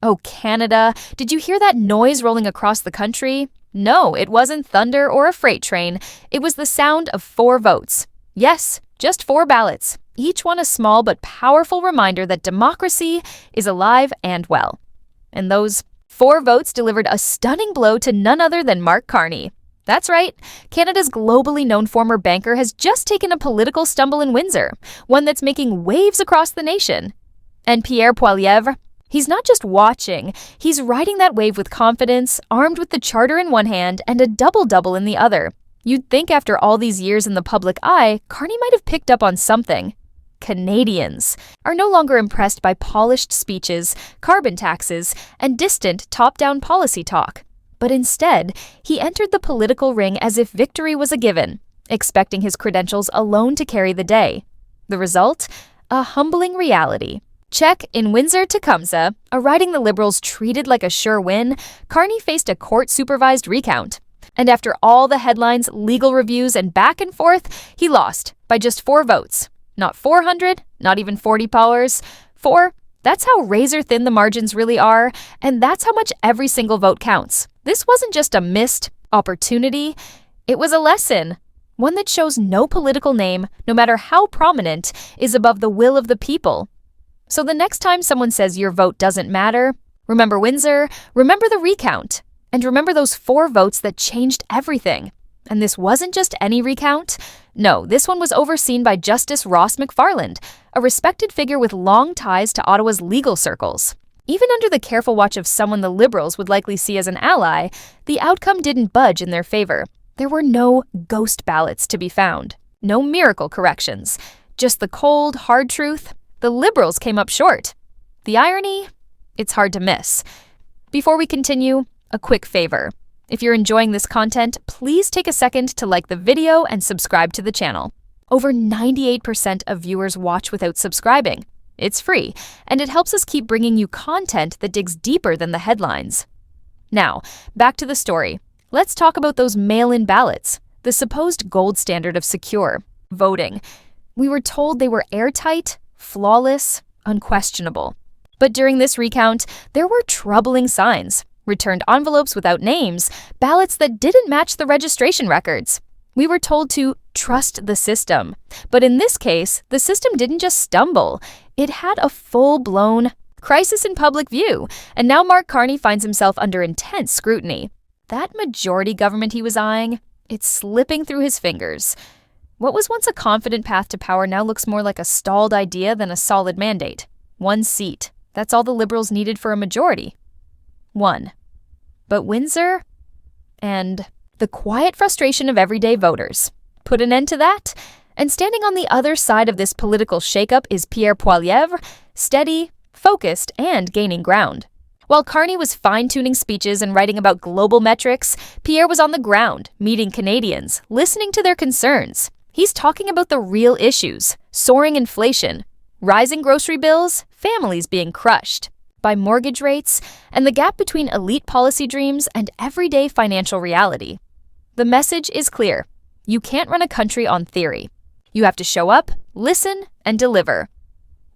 Oh, Canada, did you hear that noise rolling across the country? No, it wasn't thunder or a freight train. It was the sound of 4 votes. Yes, just 4 ballots, each one a small but powerful reminder that democracy is alive and well. And those 4 votes delivered a stunning blow to none other than Mark Carney. That's right, Canada's globally known former banker has just taken a political stumble in Windsor, one that's making waves across the nation. And Pierre Poilievre, he's not just watching, he's riding that wave with confidence, armed with the charter in one hand and a double-double in the other. You'd think after all these years in the public eye, Carney might have picked up on something. Canadians are no longer impressed by polished speeches, carbon taxes, and distant top-down policy talk. But instead, he entered the political ring as if victory was a given, expecting his credentials alone to carry the day. The result? A humbling reality. Check in Windsor-Tecumseh, a riding the Liberals treated like a sure win, Carney faced a court-supervised recount. And after all the headlines, legal reviews, and back and forth, he lost by just 4 votes. Not 400, not even 40 powers. 4, that's how razor-thin the margins really are, and that's how much every single vote counts. This wasn't just a missed opportunity, it was a lesson. One that shows no political name, no matter how prominent, is above the will of the people. So the next time someone says your vote doesn't matter, remember Windsor, remember the recount, and remember those 4 votes that changed everything. And this wasn't just any recount. No, this one was overseen by Justice Ross McFarland, a respected figure with long ties to Ottawa's legal circles. Even under the careful watch of someone the Liberals would likely see as an ally, the outcome didn't budge in their favor. There were no ghost ballots to be found, no miracle corrections, just the cold, hard truth. The Liberals came up short. The irony? It's hard to miss. Before we continue, a quick favor. If you're enjoying this content, please take a second to like the video and subscribe to the channel. Over 98% of viewers watch without subscribing. It's free, and it helps us keep bringing you content that digs deeper than the headlines. Now, back to the story. Let's talk about those mail-in ballots, the supposed gold standard of secure voting. We were told they were airtight, flawless, unquestionable. But during this recount, there were troubling signs. Returned envelopes without names, ballots that didn't match the registration records. We were told to trust the system. But in this case, the system didn't just stumble. It had a full-blown crisis in public view, and now Mark Carney finds himself under intense scrutiny. That majority government he was eyeing, it's slipping through his fingers. What was once a confident path to power now looks more like a stalled idea than a solid mandate. 1 seat. That's all the Liberals needed for a majority. 1. But Windsor? And the quiet frustration of everyday voters. Put an end to that? And standing on the other side of this political shakeup is Pierre Poilievre, steady, focused, and gaining ground. While Carney was fine-tuning speeches and writing about global metrics, Pierre was on the ground, meeting Canadians, listening to their concerns. He's talking about the real issues: soaring inflation, rising grocery bills, families being crushed by mortgage rates, and the gap between elite policy dreams and everyday financial reality. The message is clear. You can't run a country on theory. You have to show up, listen, and deliver.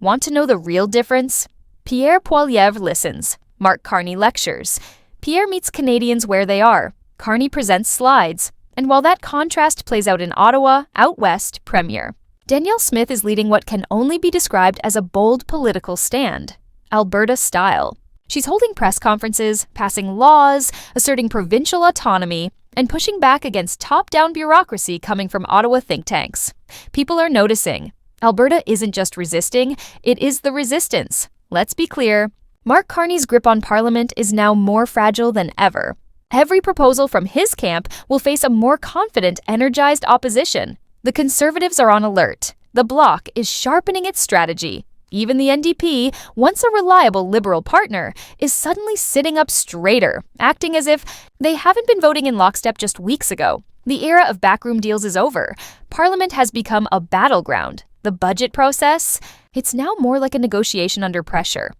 Want to know the real difference? Pierre Poilievre listens. Mark Carney lectures. Pierre meets Canadians where they are. Carney presents slides. And while that contrast plays out in Ottawa, out west, Premier, Danielle Smith is leading what can only be described as a bold political stand. Alberta style. She's holding press conferences, passing laws, asserting provincial autonomy, and pushing back against top-down bureaucracy coming from Ottawa think tanks. People are noticing. Alberta isn't just resisting, it is the resistance. Let's be clear, Mark Carney's grip on Parliament is now more fragile than ever. Every proposal from his camp will face a more confident, energized opposition. The Conservatives are on alert. The Bloc is sharpening its strategy. Even the NDP, once a reliable Liberal partner, is suddenly sitting up straighter, acting as if they haven't been voting in lockstep just weeks ago. The era of backroom deals is over. Parliament has become a battleground. The budget process? It's now more like a negotiation under pressure.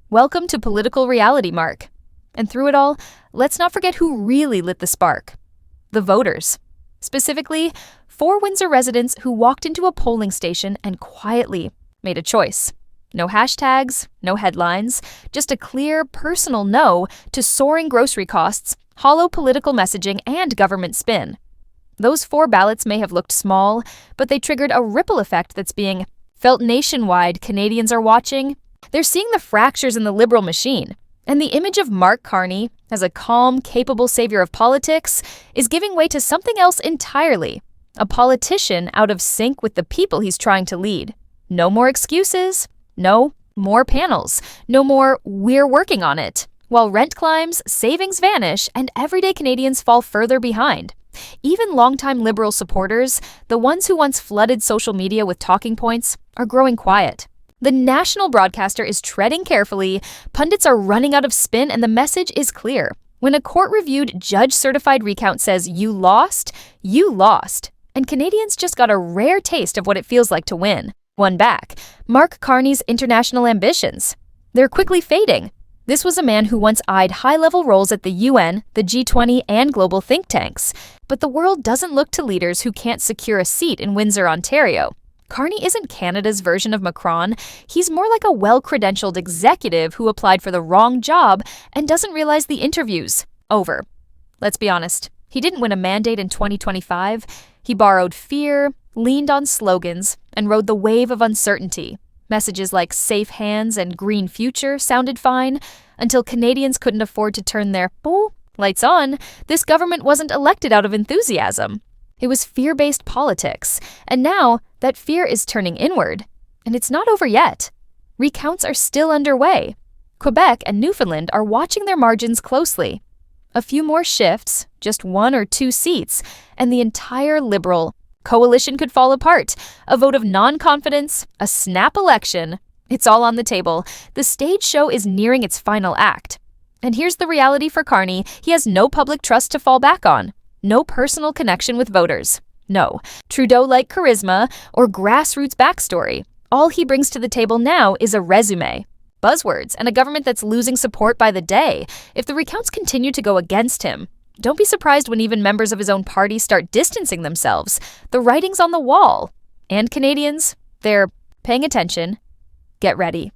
Welcome to political reality, Mark. And through it all, let's not forget who really lit the spark. The voters. Specifically, 4 Windsor residents who walked into a polling station and quietly made a choice. No hashtags, no headlines, just a clear, personal no to soaring grocery costs, hollow political messaging, and government spin. Those 4 ballots may have looked small, but they triggered a ripple effect that's being felt nationwide. Canadians are watching. They're seeing the fractures in the Liberal machine. And the image of Mark Carney as a calm, capable savior of politics is giving way to something else entirely. A politician out of sync with the people he's trying to lead. No more excuses. No more panels. No more "we're working on it." While rent climbs, savings vanish, and everyday Canadians fall further behind. Even longtime Liberal supporters, the ones who once flooded social media with talking points, are growing quiet. The national broadcaster is treading carefully, pundits are running out of spin, and the message is clear. When a court-reviewed, judge-certified recount says you lost, and Canadians just got a rare taste of what it feels like to win. One back, Mark Carney's international ambitions. They're quickly fading. This was a man who once eyed high-level roles at the UN, the G20, and global think tanks. But the world doesn't look to leaders who can't secure a seat in Windsor, Ontario. Carney isn't Canada's version of Macron. He's more like a well-credentialed executive who applied for the wrong job and doesn't realize the interview's over. Let's be honest, he didn't win a mandate in 2025. He borrowed fear, leaned on slogans, and rode the wave of uncertainty. Messages like safe hands and green future sounded fine until Canadians couldn't afford to turn their lights on. This government wasn't elected out of enthusiasm. It was fear-based politics, and now that fear is turning inward. And it's not over yet. Recounts are still underway. Quebec and Newfoundland are watching their margins closely. A few more shifts, just 1 or 2 seats, and the entire Liberal coalition could fall apart. A vote of non-confidence, a snap election. It's all on the table. The stage show is nearing its final act. And here's the reality for Carney. He has no public trust to fall back on. No personal connection with voters. No Trudeau-like charisma or grassroots backstory. All he brings to the table now is a resume, buzzwords, and a government that's losing support by the day. If the recounts continue to go against him, don't be surprised when even members of his own party start distancing themselves. The writing's on the wall. And Canadians, they're paying attention. Get ready.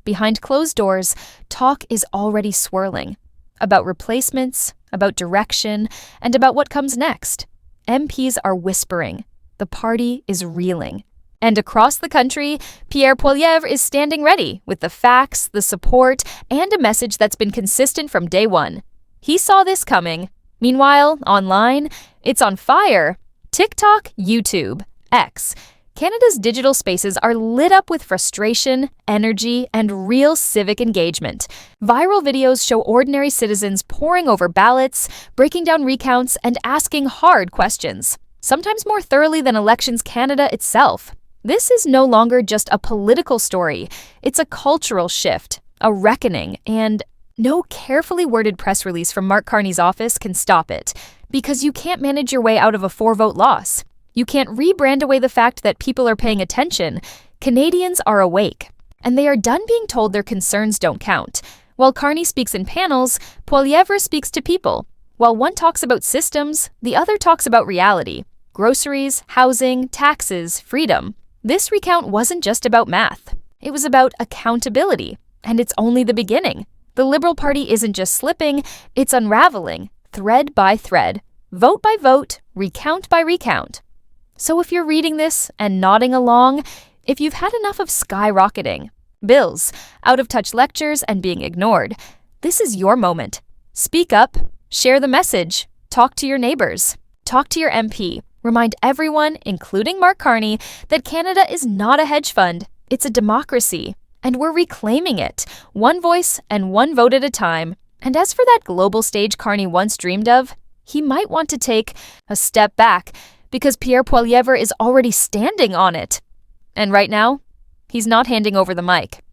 Behind closed doors, talk is already swirling. About replacements, about direction, and about what comes next. MPs are whispering. The party is reeling. And across the country, Pierre Poilievre is standing ready with the facts, the support, and a message that's been consistent from day one. He saw this coming. Meanwhile, online, it's on fire. TikTok, YouTube, X. Canada's digital spaces are lit up with frustration, energy, and real civic engagement. Viral videos show ordinary citizens poring over ballots, breaking down recounts, and asking hard questions, sometimes more thoroughly than Elections Canada itself. This is no longer just a political story. It's a cultural shift, a reckoning, and no carefully worded press release from Mark Carney's office can stop it, because you can't manage your way out of a 4-vote loss. You can't rebrand away the fact that people are paying attention. Canadians are awake, and they are done being told their concerns don't count. While Carney speaks in panels, Poilievre speaks to people. While one talks about systems, the other talks about reality. Groceries, housing, taxes, freedom. This recount wasn't just about math. It was about accountability, and it's only the beginning. The Liberal Party isn't just slipping, it's unraveling, thread by thread, vote by vote, recount by recount. So if you're reading this and nodding along, if you've had enough of skyrocketing, bills, out-of-touch lectures, and being ignored, this is your moment. Speak up, share the message, talk to your neighbors, talk to your MP, remind everyone, including Mark Carney, that Canada is not a hedge fund, it's a democracy, and we're reclaiming it, one voice and one vote at a time. And as for that global stage Carney once dreamed of, he might want to take a step back, because Pierre Poilievre is already standing on it. And right now, he's not handing over the mic.